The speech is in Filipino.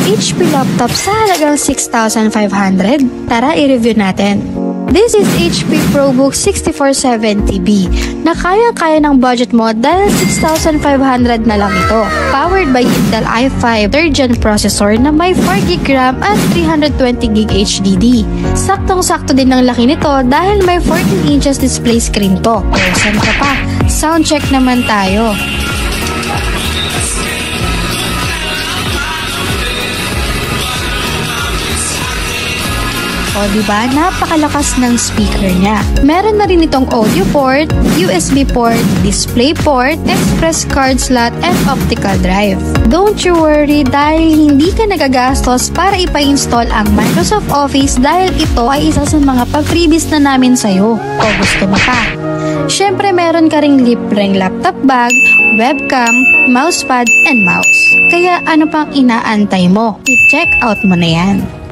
HP laptop sa halagang 6,500. Tara, i-review natin. This is HP ProBook 6470B na kaya-kaya ng budget mo dahil 6,500 na lang ito. Powered by Intel i5 3rd Gen processor na may 4GB RAM at 320GB HDD. Saktong-sakto din ang laki nito dahil may 14 inches display screen to. O, saan ka pa? Sound check naman tayo. O diba, napakalakas ng speaker niya. Meron na rin itong audio port, USB port, display port, express card slot, and optical drive. Don't you worry dahil hindi ka nagagastos para ipa-install ang Microsoft Office dahil ito ay isa sa mga pag-freebies na namin sa'yo. O gusto mo pa? Syempre meron ka ring libreng laptop bag, webcam, mousepad, and mouse. Kaya ano pang inaantay mo? I-check out mo na yan.